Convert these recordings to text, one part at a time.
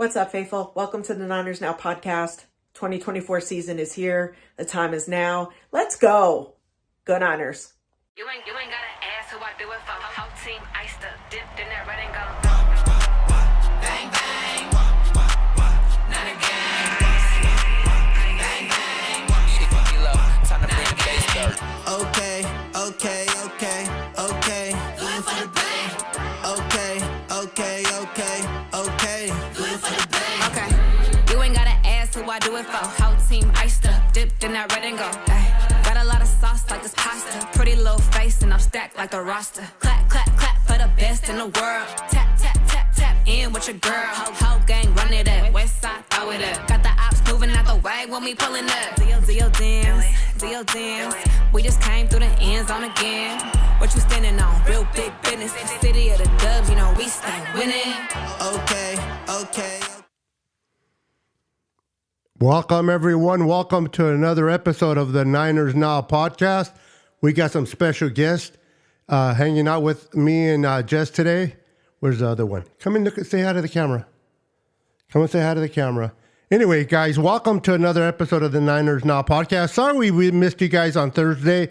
What's up, faithful? Welcome to the Niners Now podcast. 2024 season is here. The time is now. Let's go. Go Niners. You ain't gotta ask who I do it for. Whole team iced up, dipped in that red and gold. Bang, bang. Not again. Bang, bang. Shit, low. Time to bring the bass dirt. Okay. Do it for the bang. Okay. Do it for the bang. Okay. You ain't gotta ask who I do it for. Whole team iced up, dipped in that red and gold. Ay. Got a lot of sauce like this pasta. Pretty little face and I'm stacked like the roster. Clap, clap, clap for the best in the world. Tap, tap, tap, tap in with your girl. Whole gang run it up. West side throw it up. Got the ops moving out the way when we pulling up. Deal dance. We just came through the end zone again. What you standing on? Real big business. City of the dubs, you know we stay winning. Okay. Welcome, everyone. Welcome to another episode of the Niners Now podcast. We got some special guests hanging out with me and Jess today. Where's the other one? Come and say hi to the camera. Come and say hi to the camera. Anyway, guys, welcome to another episode of the Niners Now podcast. Sorry we missed you guys on Thursday.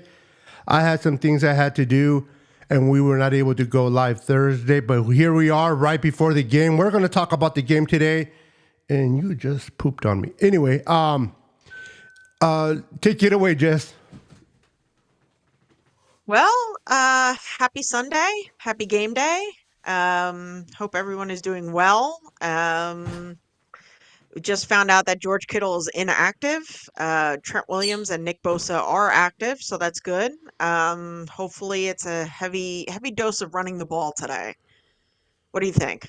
I had some things I had to do, and we were not able to go live Thursday. But here we are right before the game. We're going to talk about the game today. And you just pooped on me. Anyway, take it away, Jess. Well, happy Sunday. Happy game day. Hope everyone is doing well. We just found out that George Kittle is inactive. Trent Williams and Nick Bosa are active, so that's good. Hopefully it's a heavy dose of running the ball today. What do you think?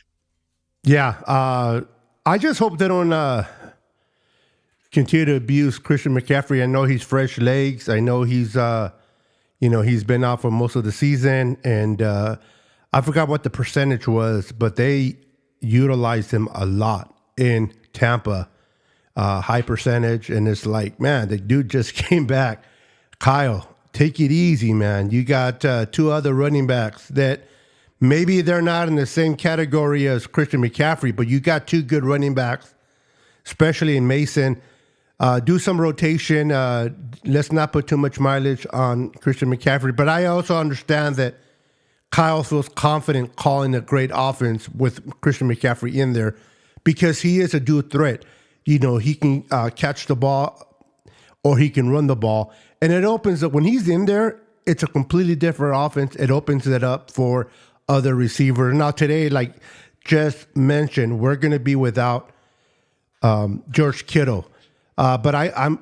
Yeah, I just hope they don't continue to abuse Christian McCaffrey. I know he's fresh legs. I know he's been out for most of the season, and I forgot what the percentage was, but they utilized him a lot in Tampa, high percentage, and it's like, man, the dude just came back. Kyle, take it easy, man. You got two other running backs that maybe they're not in the same category as Christian McCaffrey, but you got two good running backs, especially in Mason. Do some rotation. Let's not put too much mileage on Christian McCaffrey. But I also understand that Kyle feels confident calling a great offense with Christian McCaffrey in there because he is a dual threat. You know, he can catch the ball or he can run the ball. And it opens up, when he's in there, it's a completely different offense. It opens it up for other receivers. Now today, like Jess mentioned, we're going to be without George Kittle. But I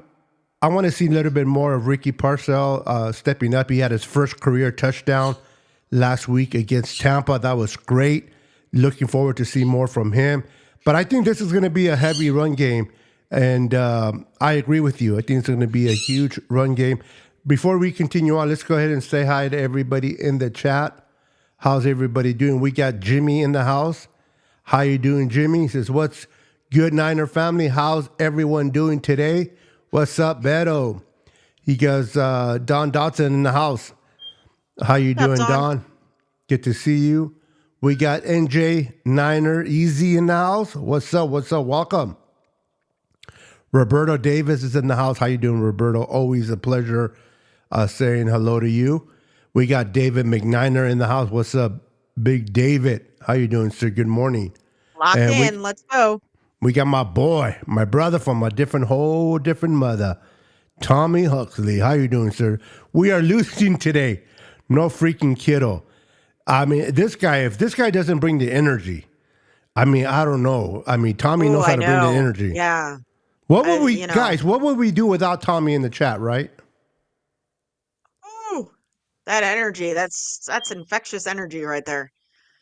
want to see a little bit more of Ricky Parcell stepping up. He had his first career touchdown last week against Tampa. That was great. Looking forward to see more from him. But I think this is going to be a heavy run game. And I agree with you. I think it's going to be a huge run game. Before we continue on, let's go ahead and say hi to everybody in the chat. How's everybody doing? We got Jimmy in the house. How you doing, Jimmy? He says, what's good, Niner family? How's everyone doing today? What's up, Beto? He goes, Don Dotson in the house. How you doing, Don? Good to see you. We got NJ Niner Easy in the house. What's up? Welcome. Roberto Davis is in the house. How you doing, Roberto? Always a pleasure saying hello to you. We got David McNiner in the house. What's up, Big David? How you doing, sir? Good morning. Lock in. Let's go. We got my boy, my brother from a whole different mother, Tommy Huxley. How you doing, sir? We are losing today. No freaking Kittle. I mean, if this guy doesn't bring the energy, I mean, I don't know. I mean, Tommy knows how to bring the energy. Yeah. What would what would we do without Tommy in the chat, right? Ooh, that energy, that's infectious energy right there.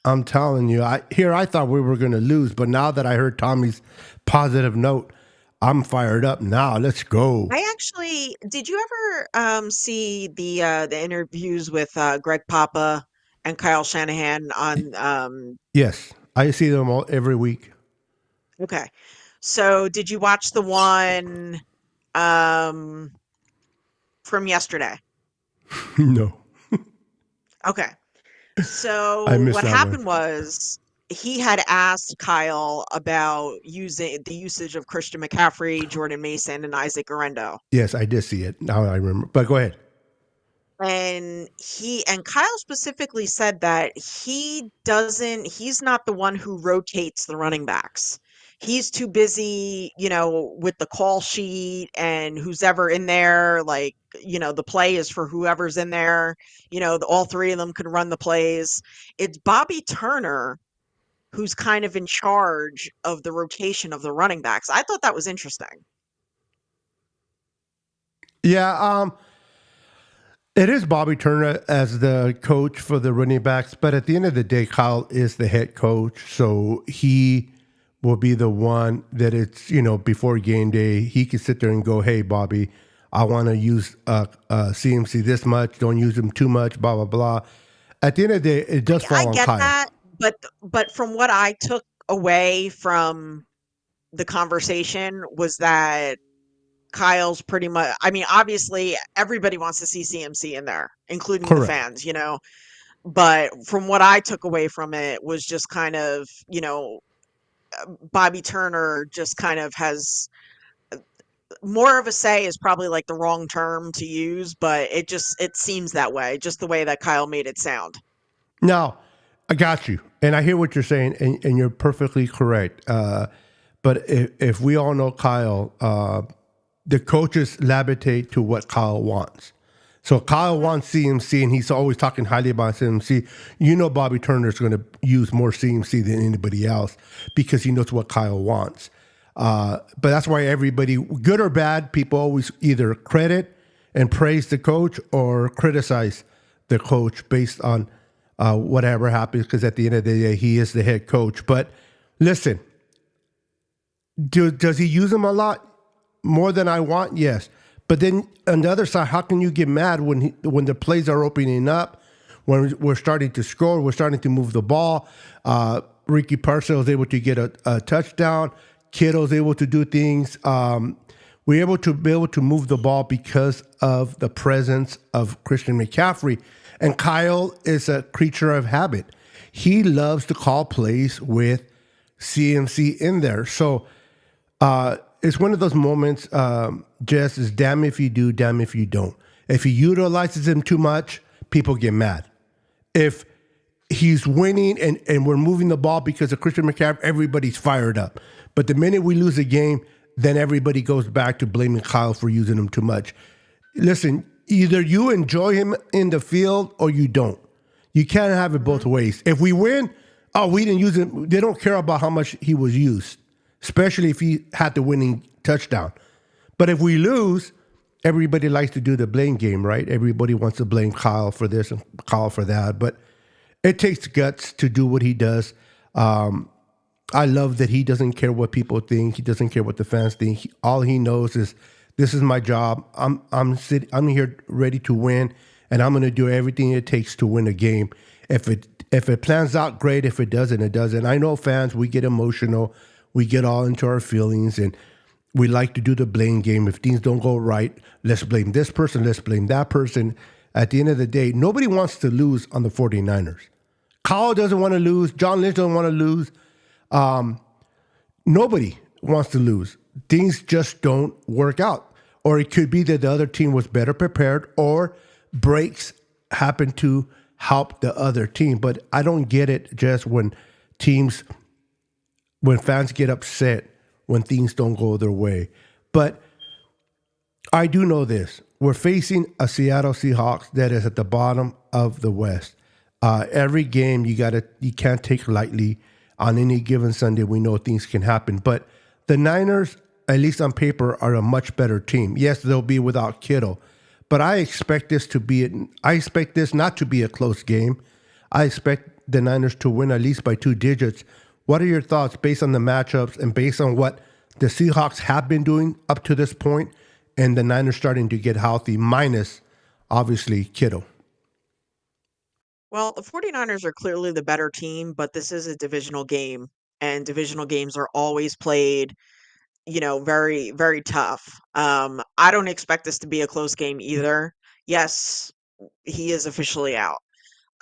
I'm telling you, I thought we were going to lose, but now that I heard Tommy's positive note, I'm fired up now. Let's go. Did you ever see the interviews with Greg Papa and Kyle Shanahan on? Yes, I see them all every week. Okay, so did you watch the one from yesterday? No. Okay. So I missed what that happened one. was he had asked Kyle about using the usage of Christian McCaffrey, Jordan Mason, and Isaac Orendo. Yes, I did see it. Now I remember. But go ahead. And Kyle specifically said that he's not the one who rotates the running backs. He's too busy, with the call sheet and who's ever in there. Like, the play is for whoever's in there. All three of them can run the plays. It's Bobby Turner who's kind of in charge of the rotation of the running backs. I thought that was interesting. Yeah, it is Bobby Turner as the coach for the running backs, but at the end of the day, Kyle is the head coach, so he will be the one that it's before game day he can sit there and go, "Hey, Bobby, I want to use CMC this much. Don't use him too much." Blah blah blah. At the end of the day, it does I fall on get Kyle. that, but from what I took away from the conversation was that Kyle's pretty much, I mean, obviously everybody wants to see CMC in there, including the Correct. fans. But from what I took away from it was just kind of, Bobby Turner just kind of has more of a say is probably like the wrong term to use, but it seems that way, just the way that Kyle made it sound. Now, I got you, and I hear what you're saying, and you're perfectly correct. But if we all know Kyle, the coaches levitate to what Kyle wants. So Kyle wants CMC, and he's always talking highly about CMC. Bobby Turner is going to use more CMC than anybody else because he knows what Kyle wants. But that's why everybody, good or bad, people always either credit and praise the coach or criticize the coach based on whatever happens, because at the end of the day, he is the head coach. But listen, does he use him a lot? More than I want? Yes. But then on the other side, how can you get mad when the plays are opening up, when we're starting to score, we're starting to move the ball? Ricky Parcell was able to get a touchdown. Kittle's able to do things. We're able to move the ball because of the presence of Christian McCaffrey. And Kyle is a creature of habit. He loves to call plays with CMC in there. So it's one of those moments, Jess, is damn if you do, damn if you don't. If he utilizes him too much, people get mad. If he's winning and we're moving the ball because of Christian McCaffrey, everybody's fired up. But the minute we lose a game, then everybody goes back to blaming Kyle for using him too much. Listen, either you enjoy him in the field or you don't. You can't have it both ways. If we win, we didn't use him. They don't care about how much he was used, especially if he had the winning touchdown. But if we lose, everybody likes to do the blame game, right? Everybody wants to blame Kyle for this and Kyle for that. But it takes guts to do what he does. I love that he doesn't care what people think. He doesn't care what the fans think. All he knows is, this is my job. I'm here ready to win, and I'm going to do everything it takes to win a game. If it plans out, great. If it doesn't, it doesn't. I know fans, we get emotional. We get all into our feelings, and we like to do the blame game. If things don't go right, let's blame this person. Let's blame that person. At the end of the day, nobody wants to lose on the 49ers. Kyle doesn't want to lose. John Lynch doesn't want to lose. Nobody wants to lose. Things just don't work out. Or it could be that the other team was better prepared, or breaks happen to help the other team. But I don't get it just when fans get upset when things don't go their way. But I do know this. We're facing a Seattle Seahawks that is at the bottom of the West. Every game you can't take lightly. On any given Sunday, we know things can happen. But the Niners, at least on paper, are a much better team. Yes, they'll be without Kittle. But I expect this not to be a close game. I expect the Niners to win at least by 2 digits. What are your thoughts based on the matchups and based on what the Seahawks have been doing up to this point, and the Niners starting to get healthy, minus, obviously, Kittle? Well, the 49ers are clearly the better team, but this is a divisional game, and divisional games are always played, very, very tough. I don't expect this to be a close game either. Yes, he is officially out.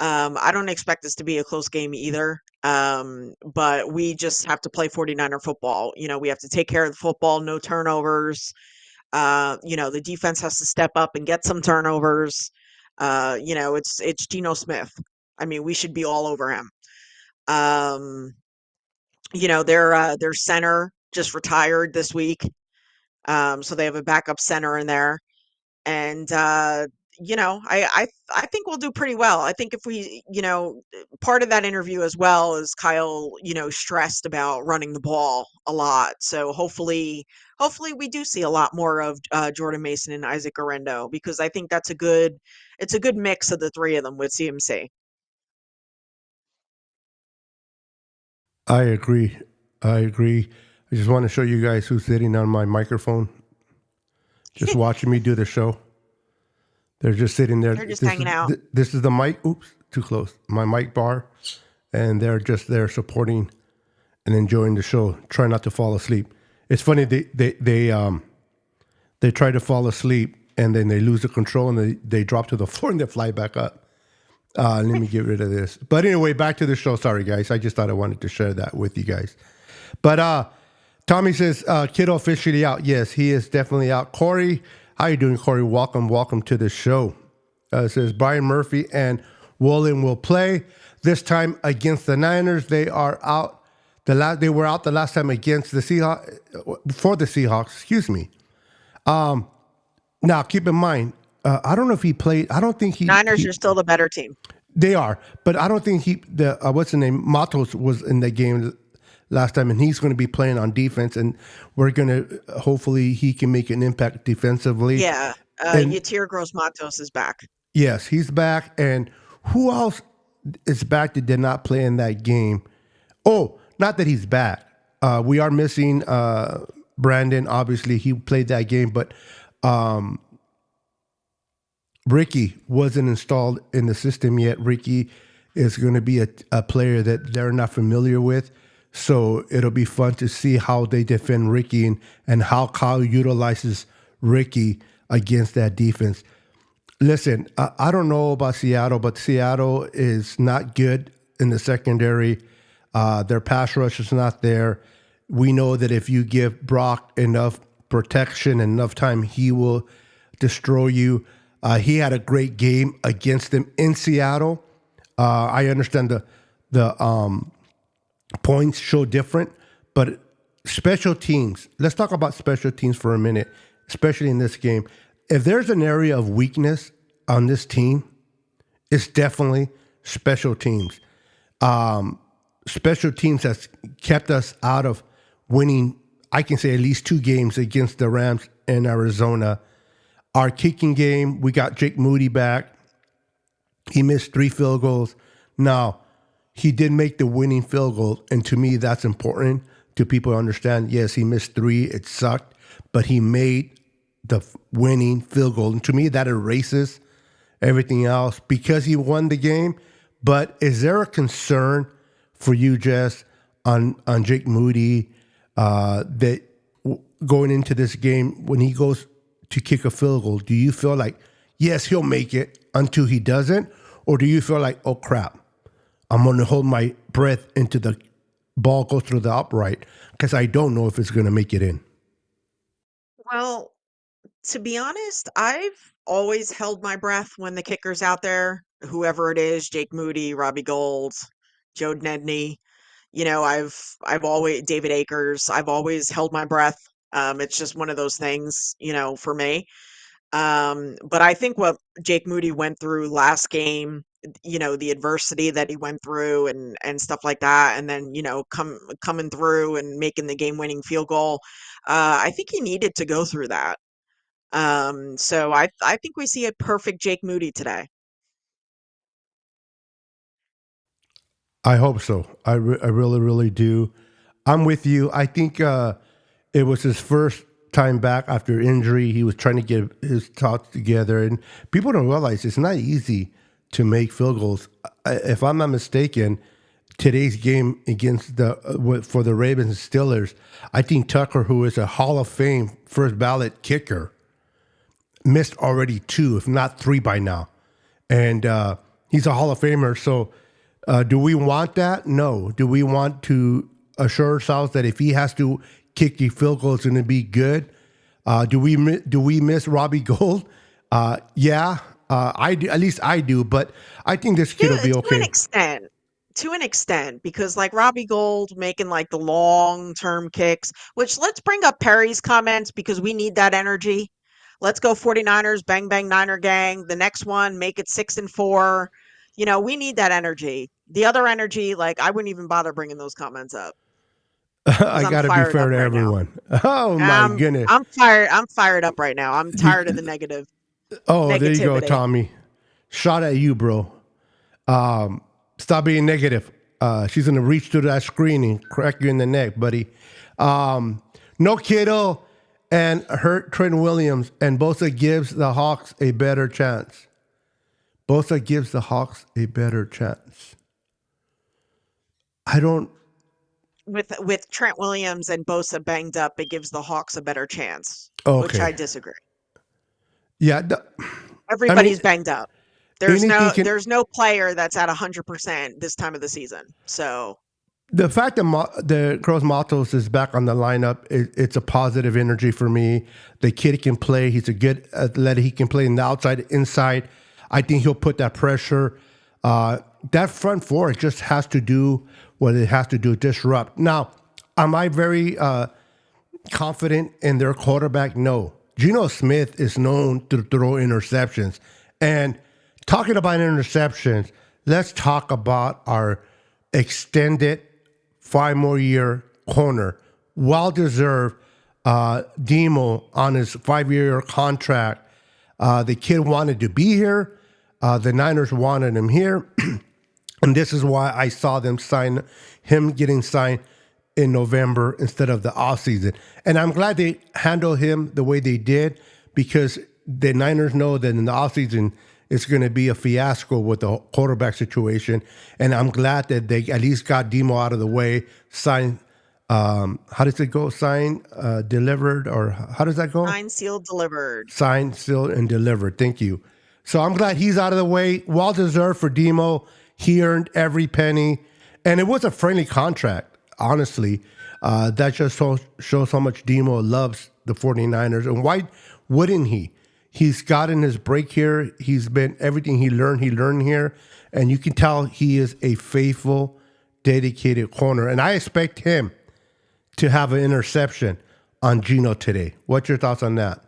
I don't expect this to be a close game either. But we just have to play 49er football. We have to take care of the football, no turnovers. The defense has to step up and get some turnovers. It's Geno Smith. I mean, we should be all over him. Um, their center just retired this week. So they have a backup center in there. And I think we'll do pretty well. I think if we, part of that interview as well is Kyle, stressed about running the ball a lot. So hopefully we do see a lot more of Jordan Mason and Isaac Orendo, because I think it's a good mix of the three of them with CMC. I agree. I agree. I just want to show you guys who's sitting on my microphone, just watching me do the show. They're just sitting there. They're just hanging out. This is the mic. Oops, too close. My mic bar, and they're just there supporting and enjoying the show. Try not to fall asleep. It's funny. They try to fall asleep and then they lose the control and they drop to the floor and they fly back up. Let me get rid of this. But anyway, back to the show. Sorry, guys. I just thought I wanted to share that with you guys. But Tommy says, Kiddo officially out. Yes, he is definitely out. Corey, how you doing, Corey? Welcome to the show. It says Brian Murphy and Woolen will play this time against the Niners. They are out. They were out the last time against the Seahawks, for the Seahawks. Excuse me. Now, keep in mind, I don't know if he played. I don't think he. Niners are still the better team. They are, but I don't think what's the name? Matos was in the game last time, and he's going to be playing on defense, and we're going to hopefully he can make an impact defensively. Yeah, Yatir Gross-Matos is back. Yes, he's back, and who else is back that did not play in that game? Oh, not that he's back. We are missing Brandon. Obviously, he played that game, but Ricky wasn't installed in the system yet. Ricky is going to be a player that they're not familiar with. So it'll be fun to see how they defend Ricky and how Kyle utilizes Ricky against that defense. Listen, I don't know about Seattle, but Seattle is not good in the secondary. Their pass rush is not there. We know that if you give Brock enough protection and enough time, he will destroy you. He had a great game against them in Seattle. I understand the points show different, but special teams. Let's talk about special teams for a minute, especially in this game. If there's an area of weakness on this team, it's definitely special teams. Special teams has kept us out of winning, I can say, at least 2 games against the Rams in Arizona. Our kicking game, we got Jake Moody back. He missed 3 field goals. Now, he did make the winning field goal, and to me, that's important to people to understand. Yes, he missed 3. It sucked, but he made the winning field goal. And to me, that erases everything else because he won the game. But is there a concern for you, Jess, on Jake Moody that going into this game, when he goes to kick a field goal, do you feel like, yes, he'll make it until he doesn't? Or do you feel like, oh, crap, I'm going to hold my breath until the ball goes through the upright because I don't know if it's going to make it in? Well, to be honest, I've always held my breath when the kicker's out there, whoever it is, Jake Moody, Robbie Gold, Joe Nedney. I've always, David Akers, I've always held my breath. It's just one of those things, for me. But I think what Jake Moody went through last game, the adversity that he went through and stuff like that, and then, coming through and making the game-winning field goal, I think he needed to go through that. So I think we see a perfect Jake Moody today. I hope so. I really, really do. I'm with you. I think it was his first time back after injury. He was trying to get his thoughts together. And people don't realize it's not easy to make field goals. If I'm not mistaken, today's game against for the Ravens and Steelers, I think Tucker, who is a Hall of Fame first ballot kicker, missed already 2, if not 3 by now. And He's a Hall of Famer. So do we want that? No. Do we want to assure ourselves that if he has to kick a field goal, it's going to be good? Do we miss Robbie Gould? Yeah, I do. At least I do. But I think this kid will be okay. To an extent, because like Robbie Gould making like the long-term kicks, which let's bring up Perry's comments because we need that energy. Let's go 49ers, bang, bang, Niner gang. The next one, make it 6-4. We need that energy. The other energy, like I wouldn't even bother bringing those comments up. I got to be fair to everyone. Oh my goodness. I'm fired. I'm fired up right now. I'm tired of the negative. Oh, there you go, Tommy. Shot at you, bro. Stop being negative. She's going to reach to that screen and crack you in the neck, buddy. No Kittle and hurt Trent Williams, and Bosa gives the Hawks a better chance. Bosa gives the Hawks a better chance. I don't. With Trent Williams and Bosa banged up, it gives the Hawks a better chance, which I disagree. Yeah. Everybody's banged up. There's no player that's at 100% this time of the season. So the fact that the Gross Matos is back on the lineup, it's a positive energy for me. The kid can play. He's a good athletic. He can play in the outside, inside. I think he'll put that pressure. That front four, it just has to do what it has to do, disrupt. Now, am I very confident in their quarterback? No. Geno Smith is known to throw interceptions. And talking about interceptions, let's talk about our extended 5 more year corner. Well-deserved Demo on his 5-year contract. The kid wanted to be here. The Niners wanted him here. And this is why I saw them sign him getting signed in November instead of the offseason. And I'm glad they handled him the way they did because the Niners know that in the offseason it's going to be a fiasco with the quarterback situation. And I'm glad that they at least got Demo out of the way, signed, how does it go? Signed, delivered, or how does that go? Signed, sealed, delivered. Signed, sealed, and delivered. Thank you. So I'm glad he's out of the way. Well-deserved for Demo. He earned every penny. And it was a friendly contract, honestly. That just shows how much Demo loves the 49ers. And why wouldn't he? He's gotten his break here. He's been everything he learned here. And you can tell he is a faithful, dedicated corner. And I expect him to have an interception on Geno today. What's your thoughts on that?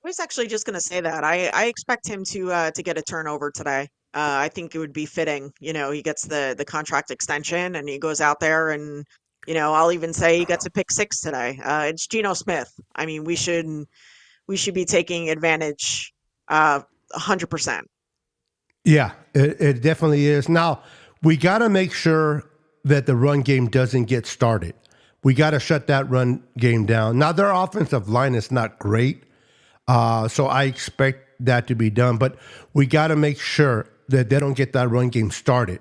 I was actually just going to say that. I expect him to get a turnover today. I think it would be fitting. He gets the contract extension and he goes out there and, I'll even say he gets a pick 6 today. It's Geno Smith. I mean, we should be taking advantage 100%. Yeah, it definitely is. Now, we got to make sure that the run game doesn't get started. We got to shut that run game down. Now, their offensive line is not great, so I expect that to be done. But we got to make sure that they don't get that run game started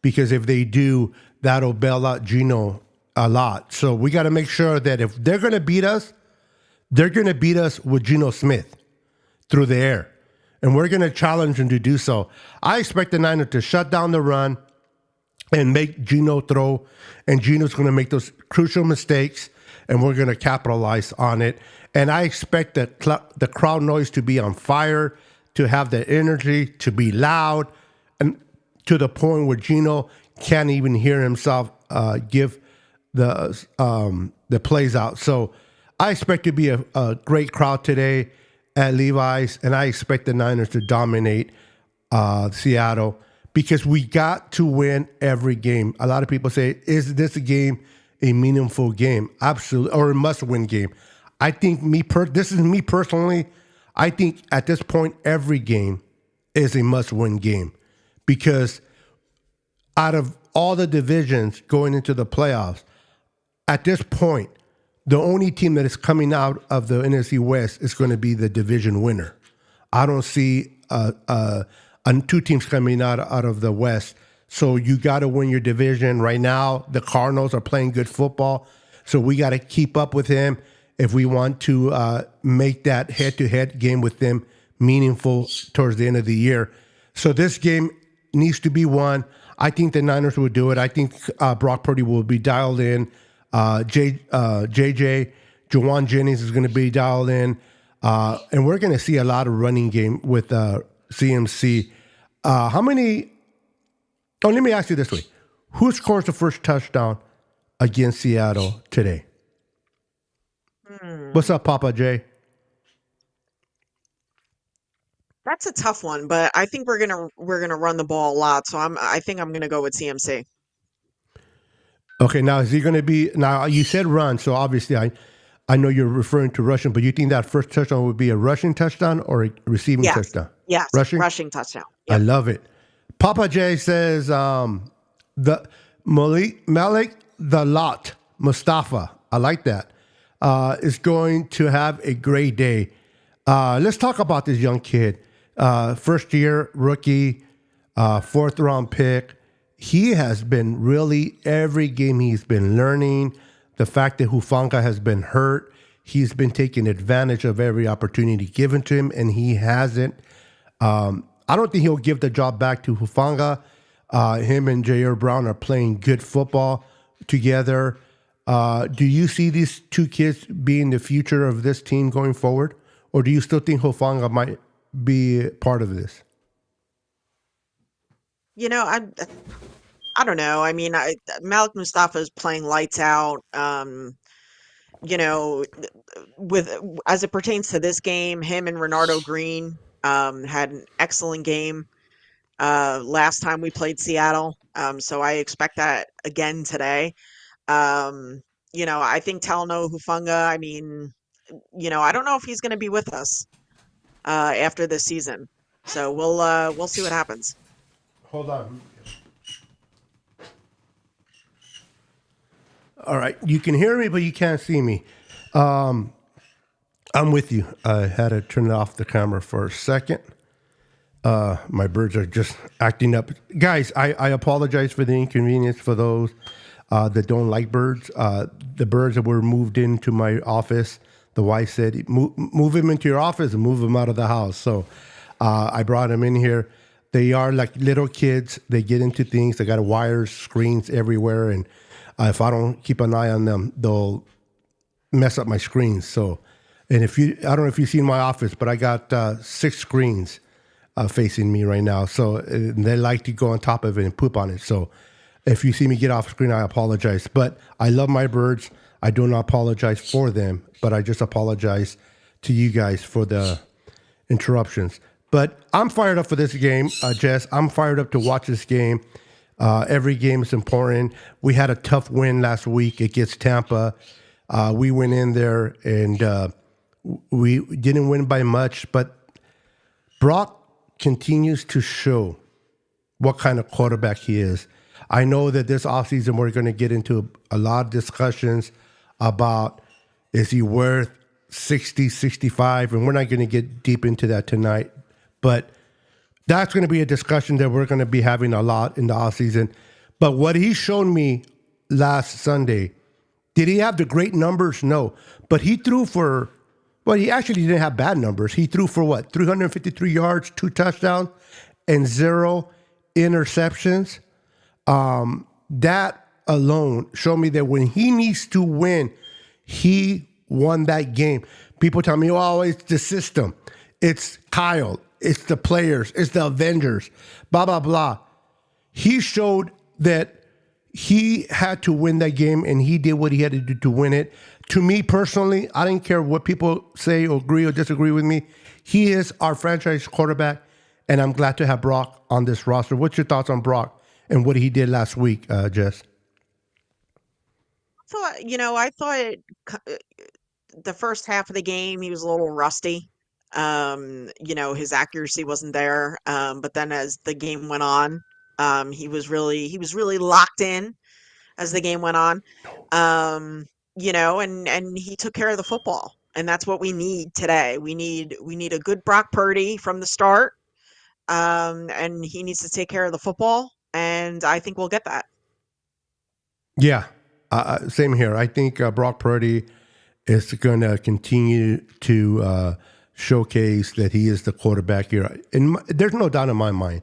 because if they do, that'll bail out Geno a lot. So we got to make sure that if they're going to beat us, they're going to beat us with Geno Smith through the air. And we're going to challenge them to do so. I expect the Niners to shut down the run and make Geno throw. And Geno's going to make those crucial mistakes, and we're going to capitalize on it. And I expect the crowd noise to be on fire, to have the energy, to be loud, and to the point where Geno can't even hear himself give the plays out. So I expect to be a great crowd today at Levi's, and I expect the Niners to dominate Seattle because we got to win every game. A lot of people say, is this a game a meaningful game? Absolutely, or a must-win game. I think this is me personally. I think at this point, every game is a must-win game because out of all the divisions going into the playoffs, at this point, the only team that is coming out of the NFC West is going to be the division winner. I don't see two teams coming out of the West. So you got to win your division. Right now, the Cardinals are playing good football. So we got to keep up with them if we want to make that head-to-head game with them meaningful towards the end of the year. So this game needs to be won. I think the Niners will do it. I think Brock Purdy will be dialed in. JJ, Jawan Jennings is going to be dialed in. And we're going to see a lot of running game with CMC. How many? Oh, let me ask you this way. Who scores the first touchdown against Seattle today? What's up, Papa J? That's a tough one, but I think we're gonna run the ball a lot. So I think I'm gonna go with CMC. Okay, now is he going to be? Now you said run, so obviously I know you're referring to rushing, but you think that first touchdown would be a rushing touchdown or a receiving Yes, touchdown? yes, Rushing. rushing touchdown. I Yep. love it. Papa J says the Malik the Lot Mustafa. I like that. Is going to have a great day. Let's talk about this young kid. First year rookie, fourth round pick. He has been really every game he's been learning. The fact that Hufanga has been hurt, he's been taking advantage of every opportunity given to him, and he hasn't. I don't think he'll give the job back to Hufanga. Him and Jair Brown are playing good football together. Do you see these two kids being the future of this team going forward? Or do you still think Hufanga might be part of this? You know, I don't know. I mean, Malik Mustafa is playing lights out. You know, with as it pertains to this game, him and Renardo Green had an excellent game last time we played Seattle. So I expect that again today. You know, I think Talanoa Hufanga, I mean, you know, I don't know if he's going to be with us after this season. So we'll see what happens. Hold on. All right. You can hear me, but you can't see me. I'm with you. I had to turn off the camera for a second. My birds are just acting up. Guys, I apologize for the inconvenience for those that don't like birds. The birds that were moved into my office, the wife said, move them into your office and move them out of the house. So I brought them in here. They are like little kids. They get into things. They got wires, screens everywhere. And if I don't keep an eye on them, they'll mess up my screens. So, and I don't know if you've seen my office, but I got 6 screens facing me right now. So they like to go on top of it and poop on it. So if you see me get off screen, I apologize. But I love my birds. I do not apologize for them, but I just apologize to you guys for the interruptions. But I'm fired up for this game, Jess. I'm fired up to watch this game. Every game is important. We had a tough win last week against Tampa. We went in there and we didn't win by much, but Brock continues to show what kind of quarterback he is. I know that this offseason we're going to get into a lot of discussions about is he worth 60, 65, and we're not going to get deep into that tonight. But that's going to be a discussion that we're going to be having a lot in the offseason. But what he showed me last Sunday, did he have the great numbers? No. But he threw for, well, he actually didn't have bad numbers. He threw for what? 353 yards, 2 touchdowns, and 0 interceptions. That alone showed me that when he needs to win, he won that game. People tell me, oh, it's the system. It's Kyle. It's the players. It's the Avengers. Blah, blah, blah. He showed that he had to win that game, and he did what he had to do to win it. To me personally, I didn't care what people say or agree or disagree with me. He is our franchise quarterback, and I'm glad to have Brock on this roster. What's your thoughts on Brock and what he did last week, Jess? I thought the first half of the game he was a little rusty. His accuracy wasn't there. But then as the game went on, he was really locked in as the game went on. And he took care of the football. And that's what we need today. We need a good Brock Purdy from the start. And he needs to take care of the football, and I think we'll get that. Yeah, same here. I think Brock Purdy is going to continue to showcase that he is the quarterback here. There's no doubt in my mind.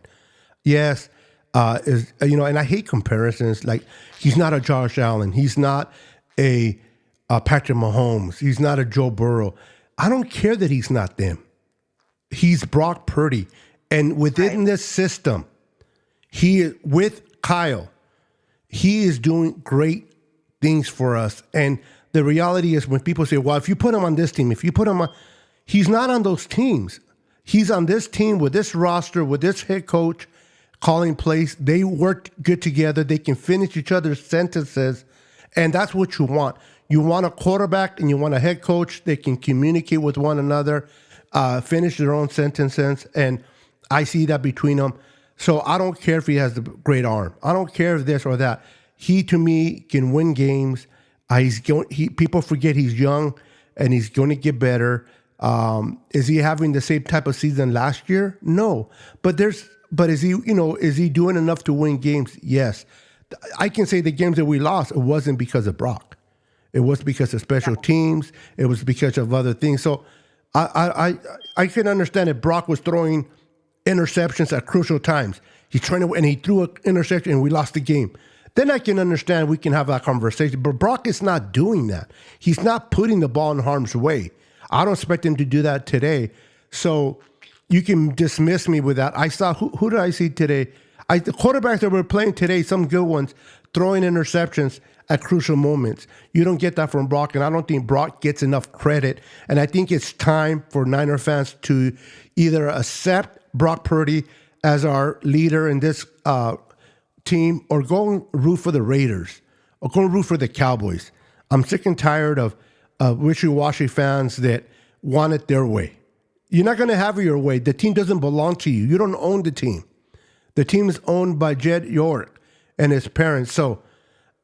Yes, and I hate comparisons. Like, he's not a Josh Allen. He's not a Patrick Mahomes. He's not a Joe Burrow. I don't care that he's not them. He's Brock Purdy. And within this system, with Kyle, he is doing great things for us. And the reality is, when people say, well, if you put him on this team, he's not on those teams. He's on this team with this roster, with this head coach calling plays. They work good together. They can finish each other's sentences. And that's what you want. You want a quarterback and you want a head coach. They can communicate with one another, finish their own sentences. And I see that between them. So I don't care if he has the great arm. I don't care if this or that. He, to me, can win games. People forget he's young and he's going to get better. Is he having the same type of season last year? No. But is he doing enough to win games? Yes. I can say the games that we lost, it wasn't because of Brock. It was because of special teams. It was because of other things. So I can understand if Brock was throwing interceptions at crucial times. He threw an interception and we lost the game. Then I can understand, we can have that conversation. But Brock is not doing that. He's not putting the ball in harm's way. I don't expect him to do that today. So you can dismiss me with that. I saw, who did I see today? The quarterbacks that were playing today, some good ones, throwing interceptions at crucial moments. You don't get that from Brock, and I don't think Brock gets enough credit. And I think it's time for Niner fans to either accept Brock Purdy as our leader in this team, or go and root for the Raiders, or go and root for the Cowboys. I'm sick and tired of wishy-washy fans that want it their way. You're not going to have it your way. The team doesn't belong to you. You don't own the team. The team is owned by Jed York and his parents. So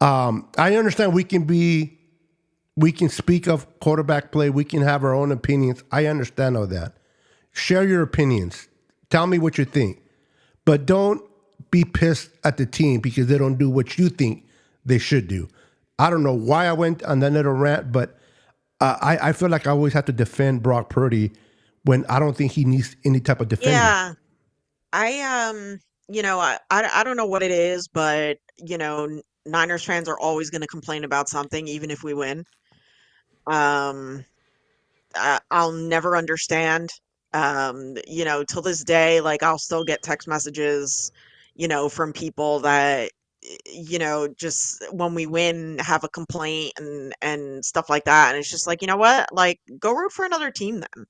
I understand we can speak of quarterback play. We can have our own opinions. I understand all that. Share your opinions. Tell me what you think. But don't be pissed at the team because they don't do what you think they should do. I don't know why I went on that little rant, but I feel like I always have to defend Brock Purdy when I don't think he needs any type of defending. Yeah. I don't know what it is, but, Niners fans are always going to complain about something, even if we win. I'll never understand. Till this day, like, I'll still get text messages, from people that, just when we win, have a complaint and stuff like that. And it's just like, you know what? Like, go root for another team then.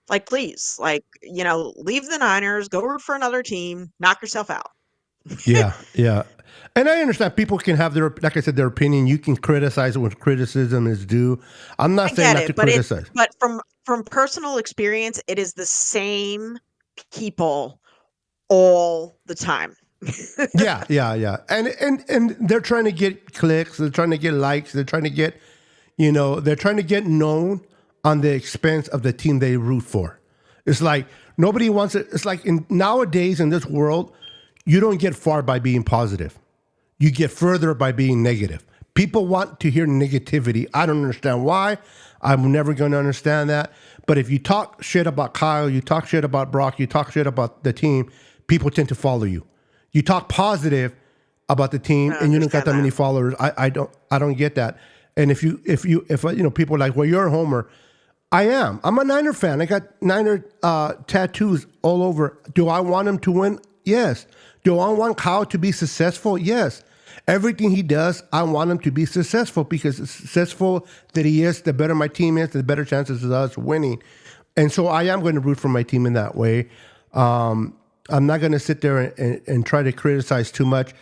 Like, please, like, leave the Niners, go root for another team, knock yourself out. Yeah. And I understand people can have like I said, their opinion. You can criticize it when criticism is due. I'm not saying not to criticize. But from personal experience, it is the same people all the time. Yeah. And they're trying to get clicks, they're trying to get likes, they're trying to get, they're trying to get known on the expense of the team they root for. It's like nobody wants it. It's like nowadays in this world, you don't get far by being positive. You get further by being negative. People want to hear negativity. I don't understand why. I'm never going to understand that. But if you talk shit about Kyle, you talk shit about Brock, you talk shit about the team, people tend to follow you. You talk positive about the team and you don't got that many followers. I don't get that. And if people are like, well, you're a homer. I am. I'm a Niner fan. I got Niner tattoos all over. Do I want him to win? Yes. Do I want Kyle to be successful? Yes. Everything he does, I want him to be successful, because the successful that he is, the better my team is, the better chances of us winning. And so I am going to root for my team in that way. I'm not going to sit there and try to criticize too much.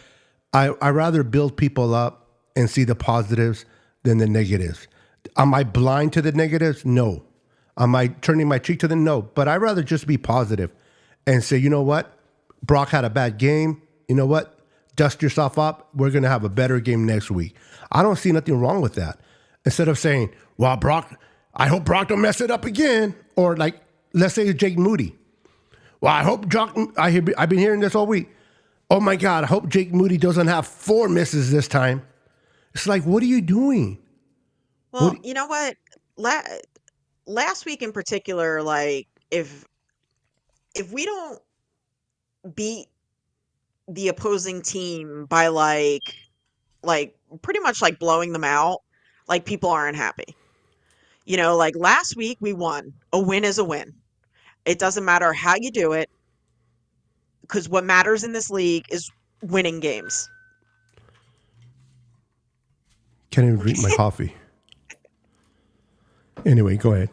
I rather build people up and see the positives than the negatives. Am I blind to the negatives? No. Am I turning my cheek to them? No. But I'd rather just be positive and say, you know what? Brock had a bad game. You know what? Dust yourself up. We're going to have a better game next week. I don't see nothing wrong with that. Instead of saying, well, Brock, I hope Brock don't mess it up again. Or like, let's say Jake Moody. Well, I hope Brock, I've been hearing this all week. Oh my God, I hope Jake Moody doesn't have 4 misses this time. It's like, what are you doing? Well, you know what? last week in particular, like if we don't beat the opposing team by like pretty much like blowing them out, like people aren't happy. Like last week we won. A win is a win. It doesn't matter how you do it, because what matters in this league is winning games. Can't even drink my coffee. Anyway, go ahead.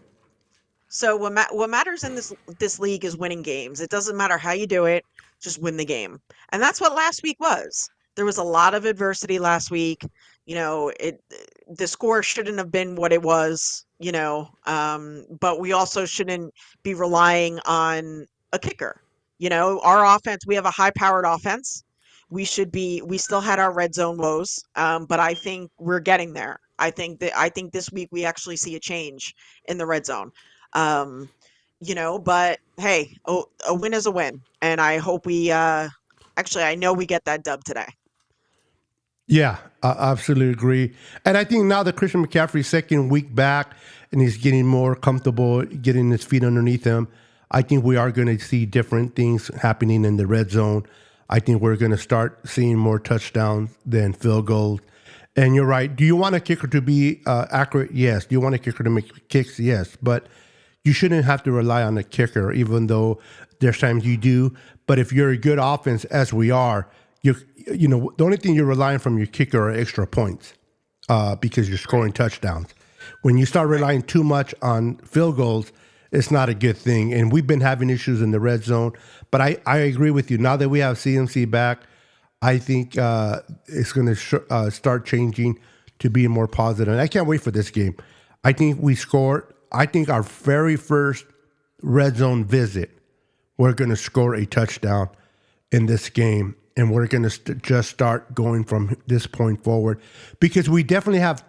So what matters in this league is winning games. It doesn't matter how you do it, just win the game. And that's what last week was. There was a lot of adversity last week. The score shouldn't have been what it was, but we also shouldn't be relying on a kicker. Our offense, we have a high-powered offense. We still had our red zone woes, but I think we're getting there. I think this week we actually see a change in the red zone. Um, but hey, a win is a win, and I hope actually, I know we get that dub today. Yeah, I absolutely agree. And I think now that Christian McCaffrey's second week back and he's getting more comfortable, getting his feet underneath him, I think we are going to see different things happening in the red zone. I think we're going to start seeing more touchdowns than field goals. And you're right. Do you want a kicker to be accurate? Yes. Do you want a kicker to make kicks? Yes. But you shouldn't have to rely on a kicker, even though there's times you do. But if you're a good offense, as we are, the only thing you're relying from your kicker are extra points because you're scoring touchdowns. When you start relying too much on field goals, it's not a good thing. And we've been having issues in the red zone. But I agree with you. Now that we have CMC back, I think it's going to start changing to be more positive. And I can't wait for this game. I think we scored. I think our very first red zone visit, we're going to score a touchdown in this game. And we're going to just start going from this point forward, because we definitely have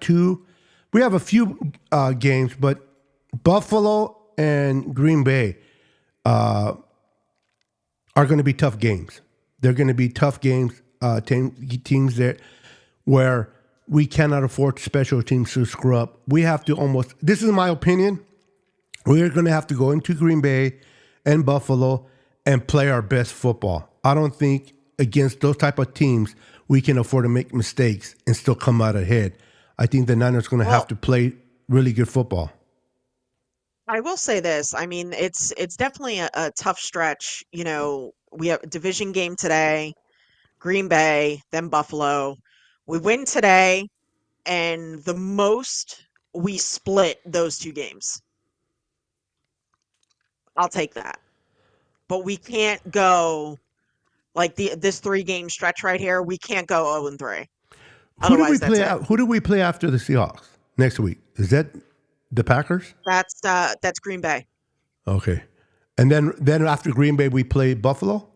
we have a few games, but Buffalo and Green Bay are going to be tough games. They're going to be tough games, teams there where we cannot afford special teams to screw up. We have to this is my opinion, we're going to have to go into Green Bay and Buffalo and play our best football. I don't think against those type of teams we can afford to make mistakes and still come out ahead. I think the Niners are going to have to play really good football. I will say this. I mean, it's definitely a tough stretch. We have a division game today, Green Bay, then Buffalo. We win today, and the most we split those two games. I'll take that. But we can't go like this 3-game stretch right here. We can't go 0-3. Otherwise, that's it. Who do we play after the Seahawks next week? Is that the Packers? That's Green Bay. Okay. And then after Green Bay, we play Buffalo?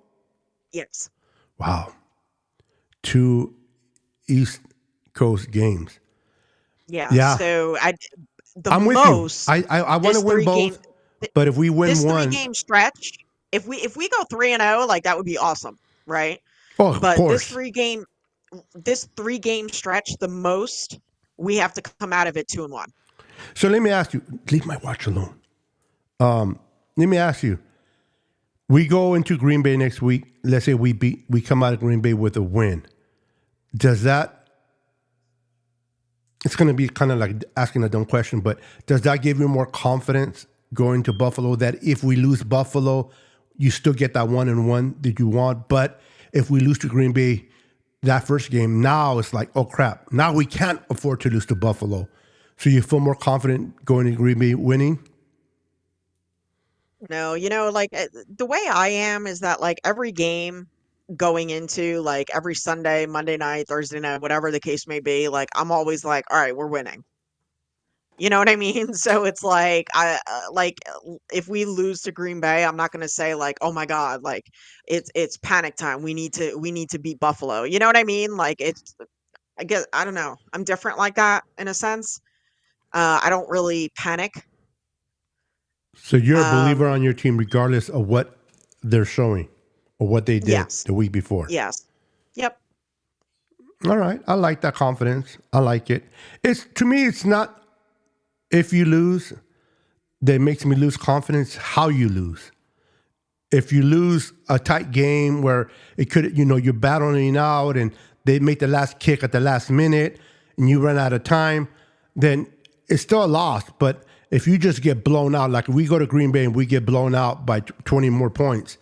Yes. Wow. 2 East Coast games. Yeah. Yeah. So I'm with you. I want to win both, but if we win this one, 3-game stretch, if we go 3-0, like that would be awesome, right? oh, But of course. this 3-game stretch, the most we have to come out of it 2-1. So let me ask you, leave my watch alone. Let me ask you, we go into Green Bay next week. Let's say we come out of Green Bay with a win. Does that, it's going to be kind of like asking a dumb question, but does that give you more confidence going to Buffalo that if we lose Buffalo, you still get that 1-1 that you want? But if we lose to Green Bay that first game, now it's like, oh crap, now we can't afford to lose to Buffalo. So you feel more confident going to Green Bay winning? No, like the way I am is that like every game going into like every Sunday, Monday night, Thursday night, whatever the case may be, like I'm always like, all right, we're winning. You know what I mean? So it's like if we lose to Green Bay, I'm not going to say like, "Oh my God, like it's panic time. We need to beat Buffalo." You know what I mean? Like I guess I don't know. I'm different like that in a sense. I don't really panic. So you're a believer Um, on your team regardless of what they're showing or what they did yes. the week before. Yes. Yep. All right. I like that confidence. I like it. To me, it's not if you lose, that makes me lose confidence, how you lose. If you lose a tight game where it could, you're battling out and they make the last kick at the last minute and you run out of time, then it's still a loss. But if you just get blown out, like we go to Green Bay and we get blown out by 20 more points,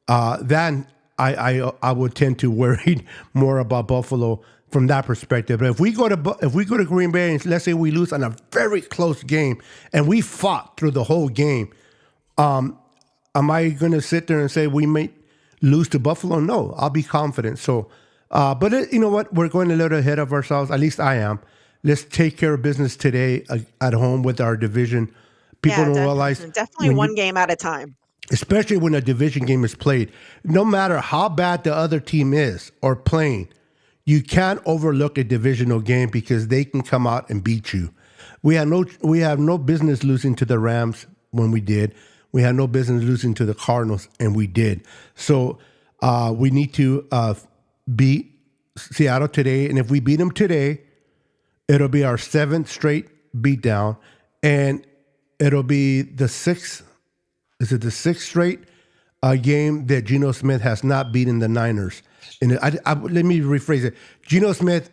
then I would tend to worry more about Buffalo from that perspective. But if we go to Green Bay and let's say we lose on a very close game and we fought through the whole game, am I going to sit there and say we may lose to Buffalo? No, I'll be confident. So, you know what? We're going a little ahead of ourselves. At least I am. Let's take care of business today at home with our division. People don't realize definitely one game at a time. Especially when a division game is played, no matter how bad the other team is or playing, you can't overlook a divisional game because they can come out and beat you. We have no business losing to the Rams when we did. We had no business losing to the Cardinals, and we did. So we need to beat Seattle today, and if we beat them today, it'll be our 7th straight beatdown, and it'll be the 6th. Is it the 6th straight game that Geno Smith has not beaten the Niners? And let me rephrase it. Geno Smith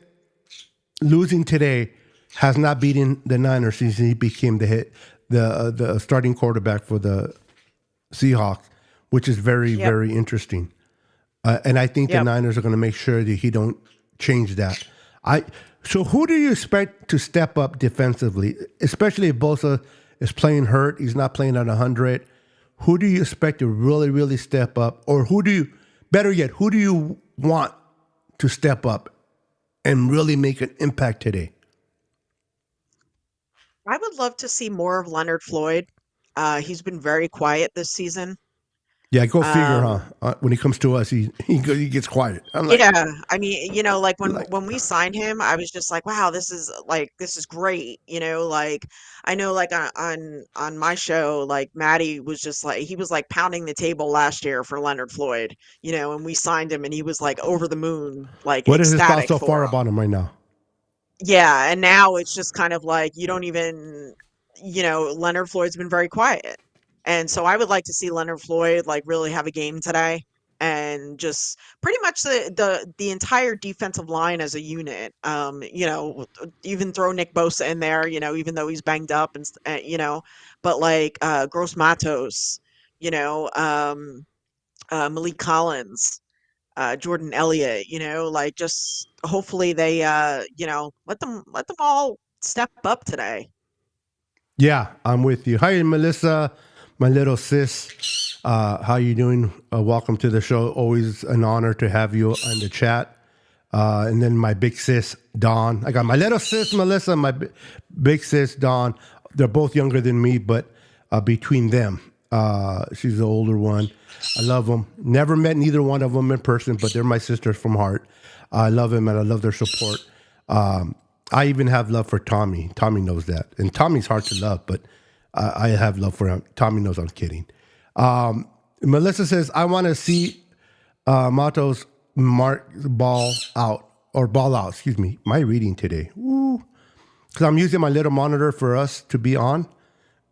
losing today has not beaten the Niners since he became the starting quarterback for the Seahawks, which is very, very interesting. And I think the Niners are going to make sure that he don't change that. So who do you expect to step up defensively, especially if Bosa is playing hurt, he's not playing at 100? Who do you expect to really, really step up? Or better yet, who do you want to step up and really make an impact today? I would love to see more of Leonard Floyd. He's been very quiet this season. Yeah, go figure, huh? When he comes to us, he gets quiet. I'm like, I mean, like when we signed him, I was just like, wow, this is great. Like I know, like on my show, like Maddie was just like he was like pounding the table last year for Leonard Floyd. And we signed him, and he was like over the moon, like what is his thought so for far him. about him right now? Yeah, and now it's just kind of like you don't even, Leonard Floyd's been very quiet. And so I would like to see Leonard Floyd like really have a game today and just pretty much the entire defensive line as a unit. Even throw Nick Bosa in there, even though he's banged up and but like Gross Matos, Malik Collins, Jordan Elliott, like just hopefully they let them all step up today. Yeah, I'm with you. Hi, Melissa, my little sis. How you doing? Welcome to the show. Always an honor to have you in the chat. And then my big sis, Dawn. I got my little sis, Melissa, my big sis, Dawn. They're both younger than me, but between them, she's the older one. I love them. Never met neither one of them in person, but they're my sisters from heart. I love them, and I love their support. I even have love for Tommy. Tommy knows that. And Tommy's hard to love, but I have love for him. Tommy knows I'm kidding. Melissa says, I want to see Matos mark ball out, excuse me. My reading today. Because I'm using my little monitor for us to be on,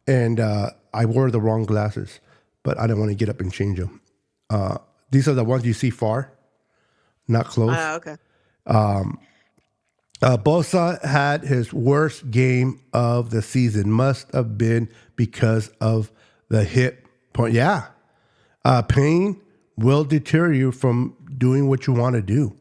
and I wore the wrong glasses, but I didn't want to get up and change them. These are the ones you see far, not close. Okay. Bosa had his worst game of the season. Must have been because of the hip point. Yeah. Pain will deter you from doing what you want to do.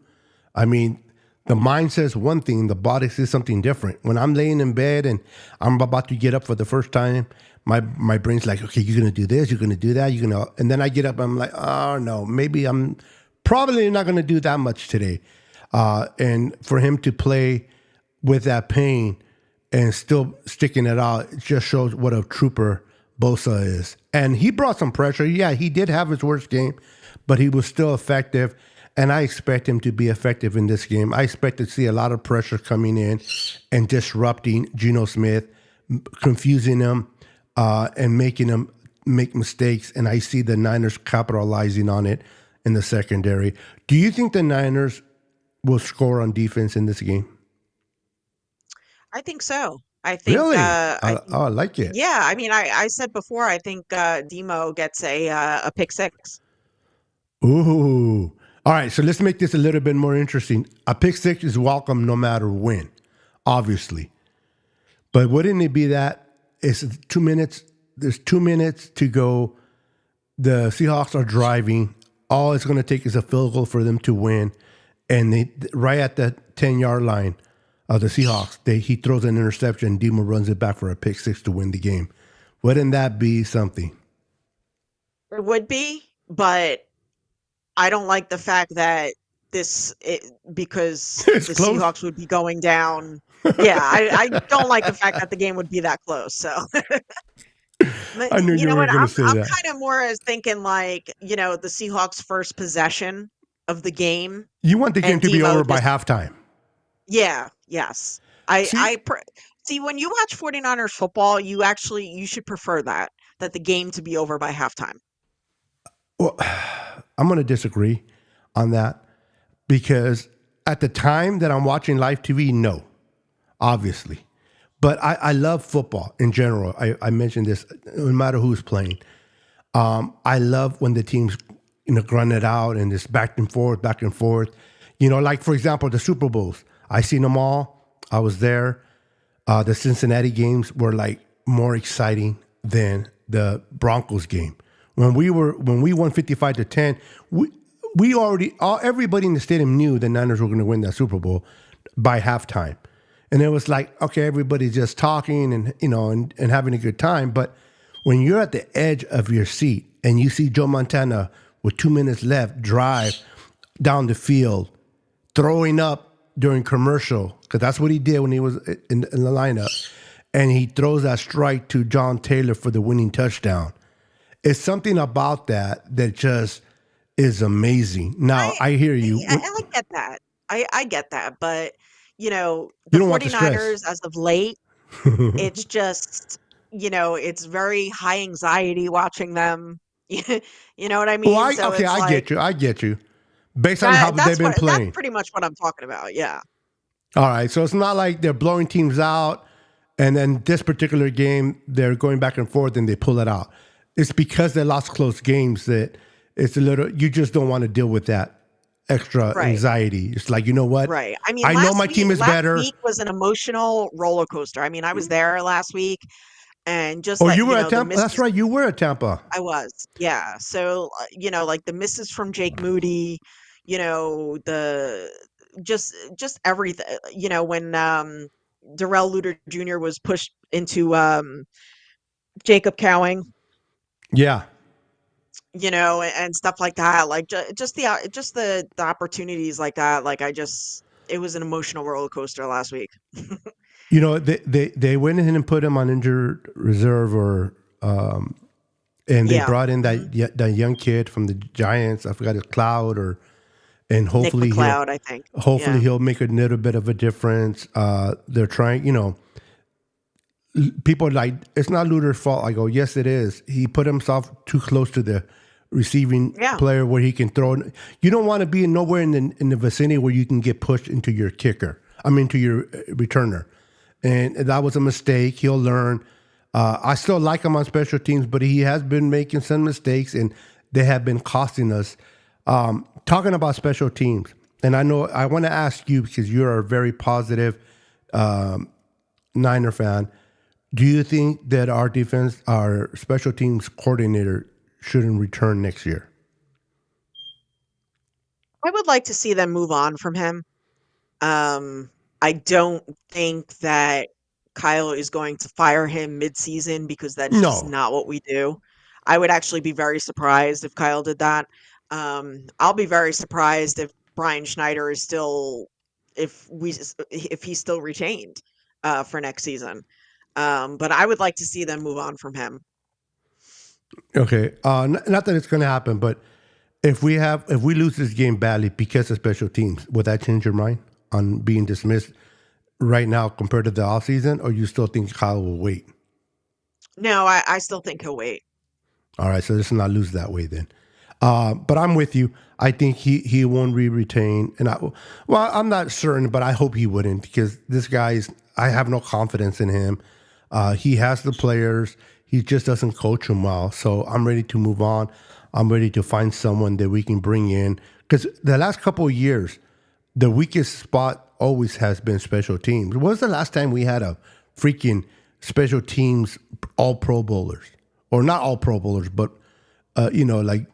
I mean, the mind says one thing, the body says something different. When I'm laying in bed and I'm about to get up for the first time, my brain's like, okay, you're going to do this, you're going to do that, and then I get up, I'm like, oh no, maybe I'm probably not going to do that much today. And for him to play with that pain and still sticking it out, it just shows what a trooper Bosa is. And he brought some pressure. Yeah, he did have his worst game, but he was still effective. And I expect him to be effective in this game. I expect to see a lot of pressure coming in and disrupting Geno Smith, confusing him, and making him make mistakes. And I see the Niners capitalizing on it in the secondary. Do you think the Niners will score on defense in this game? I think so. I think, Really? I like it. yeah, I mean, I said before, I think Demo gets a pick six. Ooh. All right, so let's make this a little bit more interesting. A pick six is welcome no matter when, obviously. But wouldn't it be that it's 2 minutes? There's 2 minutes to go. The Seahawks are driving. All it's going to take is a field goal for them to win. And they right at the 10-yard line of the Seahawks, he throws an interception. Demo runs it back for a pick six to win the game. Wouldn't that be something? It would be, but I don't like the fact that because It's the close. Seahawks would be going down. Yeah, I don't like the fact that the game would be that close. So, I knew you you know were what? going to I'm say I'm that. kind of more as thinking like, the Seahawks' first possession of the game You want the game and to be Demo over by just halftime. yeah, yes. I See, I pr- See when you watch 49ers football, you should prefer that the game to be over by halftime. well, I'm going to disagree on that because at the time that I'm watching live TV, no, obviously. But I love football in general. I mentioned this, no matter who's playing. I love when the teams, grunt it out and it's back and forth, back and forth. Like, for example, the Super Bowls. I seen them all. I was there. The Cincinnati games were like more exciting than the Broncos game. When we won 55-10, everybody in the stadium knew the Niners were going to win that Super Bowl by halftime. And it was like, okay, everybody's just talking and having a good time. But when you're at the edge of your seat and you see Joe Montana with 2 minutes left drive down the field, throwing up during commercial, because that's what he did when he was in the lineup, and he throws that strike to John Taylor for the winning touchdown. It's something about that just is amazing. Now, I hear you. I get that. I get that, but You the don't want the stress. 49ers as of late, it's just, it's very high anxiety watching them. You know what I Well, mean? So it's I like get you. I get you. Based on how they've been that's playing. pretty much what I'm talking about. Yeah. All right. So it's not like they're blowing teams out and then this particular game, they're going back and forth and they pull it out. It's because they lost close games that it's you just don't want to deal with that extra Right. anxiety. It's like, you know what? Right. I mean, I know my team is last better. week was an emotional roller coaster. I mean, I was there last week and just Oh, like, you were at the Tampa? That's misses right. You were at Tampa. I was. Yeah. So, like the misses from Jake Moody, the just everything, when Darrell Luter Jr. was pushed into Jacob Cowing, Yeah. and stuff like that. Like just the opportunities like that. Like it was an emotional roller coaster last week. They went ahead and put him on injured reserve and they Yeah. brought in that young kid from the Giants. I forgot his and Nick hopefully McLeod, I think. Yeah. he'll make a little bit of a difference. They're trying, people are like, it's not Luter's fault. I go, yes, it is. He put himself too close to the receiving Yeah. player where he can throw. You don't want to be nowhere in the vicinity where you can get pushed into your to your returner. And that was a mistake. He'll learn. I still like him on special teams, but he has been making some mistakes, and they have been costing us. Talking about special teams, and I want to ask you because you're a very positive Niner fan. Do you think that our special teams coordinator shouldn't return next year? I would like to see them move on from him. I don't think that Kyle is going to fire him mid-season because that's just No. not what we do. I would actually be very surprised if Kyle did that. I'll be very surprised if Brian Schneider is still if he's still retained for next season. But I would like to see them move on from him. Okay. Not that it's going to happen, but if we lose this game badly because of special teams, would that change your mind on being dismissed right now compared to the offseason, or you still think Kyle will wait? No, I still think he'll wait. All right, so let's not lose that way then. But I'm with you. I think he won't retain, and I'm not certain, but I hope he wouldn't because this guy's. I have no confidence in him. He has the players. He just doesn't coach them well. So I'm ready to move on. I'm ready to find someone that we can bring in. Because the last couple of years, the weakest spot always has been special teams. When was the last time we had a freaking special teams all Pro Bowlers? Or not all Pro Bowlers, but, like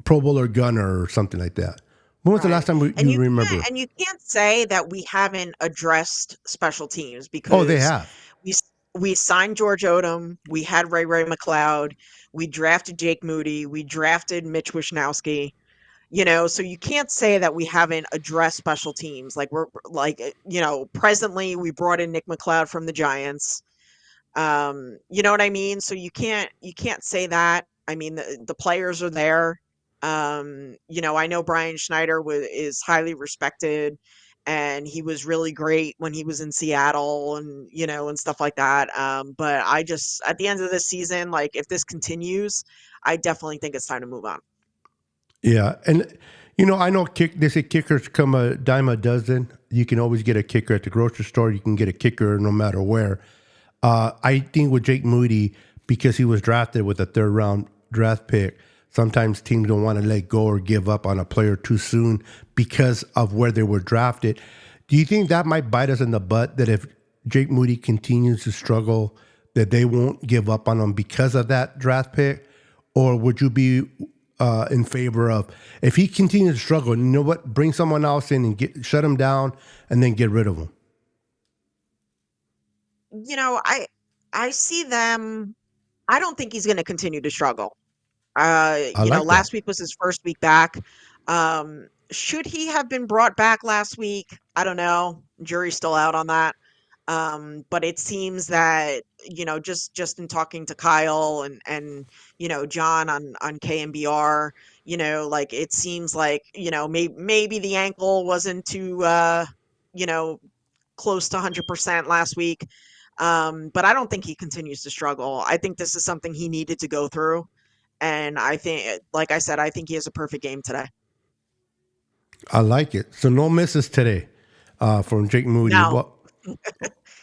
Pro Bowler gunner or something like that. When was the last time you remember? And you can't say that we haven't addressed special teams Oh, they because have. we we signed George Odom, we had Ray McLeod, we drafted Jake Moody, we drafted Mitch Wishnowsky. So you can't say that we haven't addressed special teams. Like presently we brought in Nick McLeod from the Giants. You know what I mean? So you can't say that. I mean, the players are there. I know Brian Schneider is highly respected, and he was really great when he was in Seattle, and stuff like that. But I just at the end of this season, like if this continues, I definitely think it's time to move on. Yeah, and I know they say kickers come a dime a dozen. You can always get a kicker at the grocery store. You can get a kicker no matter where. I think with Jake Moody, because he was drafted with a third-round draft pick, sometimes teams don't want to let go or give up on a player too soon because of where they were drafted. Do you think that might bite us in the butt, that if Jake Moody continues to struggle, that they won't give up on him because of that draft pick? Or would you be in favor of, if he continues to struggle, you know what, bring someone else in and shut him down and then get rid of him? I see them. I don't think he's going to continue to struggle. I like that. Last week was his first week back. Should he have been brought back last week? I don't know. Jury's still out on that. But it seems that, just in talking to Kyle and John on KMBR, like it seems like, maybe the ankle wasn't too, close to 100% last week. But I don't think he continues to struggle. I think this is something he needed to go through. And I think, like I said, I think he has a perfect game today. I like it. So no misses today from Jake Moody. No.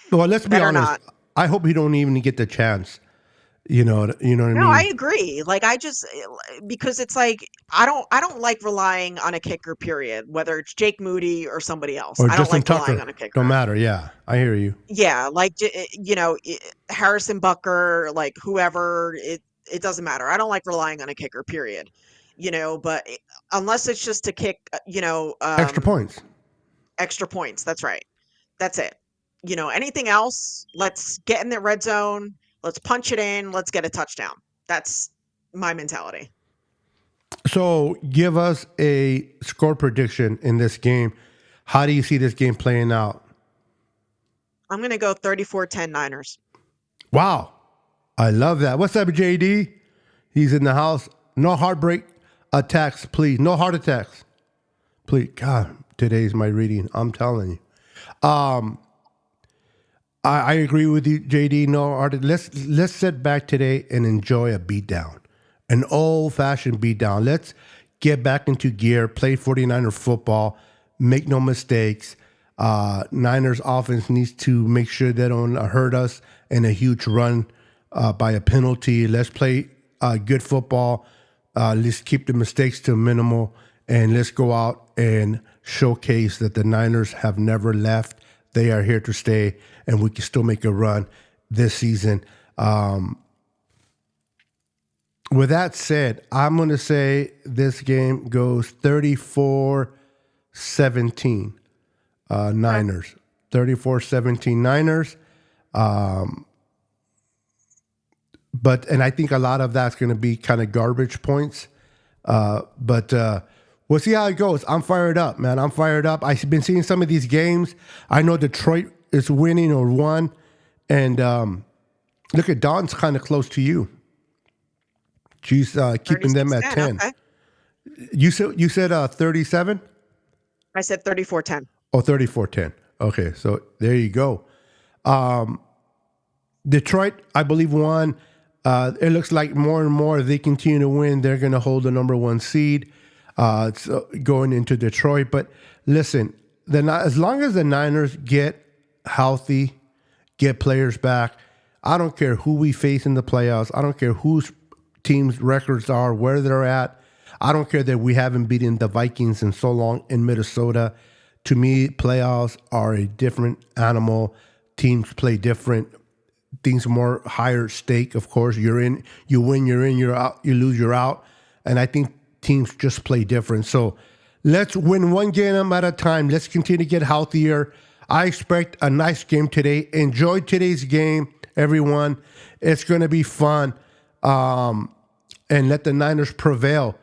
Well, let's be Better honest. not. I hope he don't even get the chance. You know what I mean? No, I agree. Like because it's like I don't like relying on a kicker, period, whether it's Jake Moody or somebody else. Or I don't Justin like relying Tucker. on a kicker. Don't matter. Yeah, I hear you. Yeah, like Harrison Bucker, like whoever, it doesn't matter. I don't like relying on a kicker, period. But unless it's just to kick, Extra points. extra points. That's right. That's it. Anything else, let's get in the red zone. Let's punch it in. Let's get a touchdown. That's my mentality. So give us a score prediction in this game. How do you see this game playing out? I'm going to go 34-10 Niners. Wow. I love that. What's up, JD? He's in the house. No heartbreak attacks, please. No heart attacks. Please. God, today's my reading. I'm telling you. I agree with you, JD. No, let's sit back today and enjoy a beatdown, an old-fashioned beatdown. Let's get back into gear, play 49er football, make no mistakes. Niners offense needs to make sure they don't hurt us in a huge run by a penalty. Let's play good football. Let's keep the mistakes to a minimal, and let's go out and showcase that the Niners have never left. They are here to stay, and we can still make a run this season. With that said, I'm going to say this game goes 34-17 Niners. 34-17 Niners. And I think a lot of that's going to be kind of garbage points. But we'll see how it goes. I'm fired up, man. I'm fired up. I've been seeing some of these games. I know Detroit is winning or won. And look at Don's kind of close to you. She's keeping them at 10. Okay. You said 37? I said 34-10. Oh, 34-10. Okay, so there you go. Detroit, I believe, won. It looks like more and more they continue to win, they're going to hold the number one seed. So going into Detroit. But listen, as long as the Niners get healthy, get players back. I don't care who we face in the playoffs. I don't care whose team's records are, where they're at. I don't care that we haven't beaten the Vikings in so long in Minnesota. To me, playoffs are a different animal. Teams play different. Things more higher stake, of course. You're in, you win, you're in, you're out, you lose, you're out. And I think teams just play different. So let's win one game at a time. Let's continue to get healthier. I expect a nice game today. Enjoy today's game, everyone. It's going to be fun. And let the Niners prevail.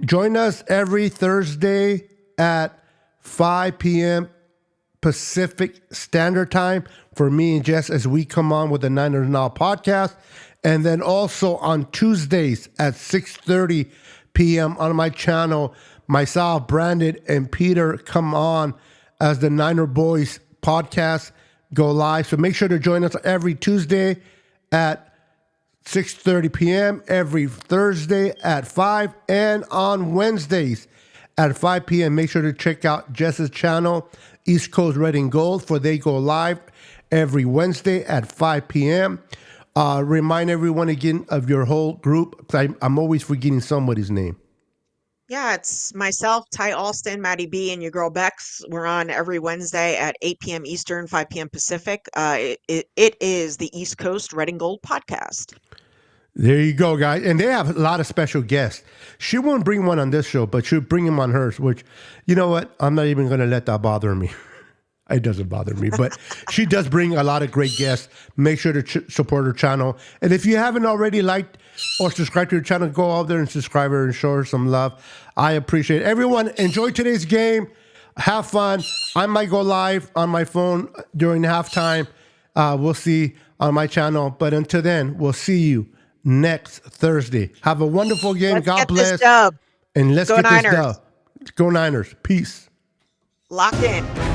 Join us every Thursday at 5 p.m. Pacific Standard Time for me and Jess as we come on with the Niners Now podcast. And then also on Tuesdays at 6:30 p.m. on my channel, myself, Brandon, and Peter come on as the Niner Boys podcast go live. So make sure to join us every Tuesday at 6:30 p.m., every Thursday at 5, and on Wednesdays at 5 p.m. Make sure to check out Jess's channel, East Coast Red and Gold, for they go live every Wednesday at 5 p.m. Remind everyone again of your whole group. I'm always forgetting somebody's name. Yeah, it's myself, Ty Alston, Maddie B, and your girl Bex. We're on every Wednesday at 8 p.m. Eastern, 5 p.m. Pacific. It is the East Coast Red and Gold podcast. There you go, guys. And they have a lot of special guests. She won't bring one on this show, but she'll bring him on hers, which, you know what? I'm not even going to let that bother me. It doesn't bother me, but she does bring a lot of great guests. Make sure to support her channel. And if you haven't already liked or subscribed to her channel, go out there and subscribe her and show her some love. I appreciate it. Everyone, enjoy today's game. Have fun. I might go live on my phone during halftime. We'll see on my channel. But until then, we'll see you next Thursday. Have a wonderful game. Let's God get bless. this dub. And let's Go get Niners. this dub. Go Niners. Peace. Locked in.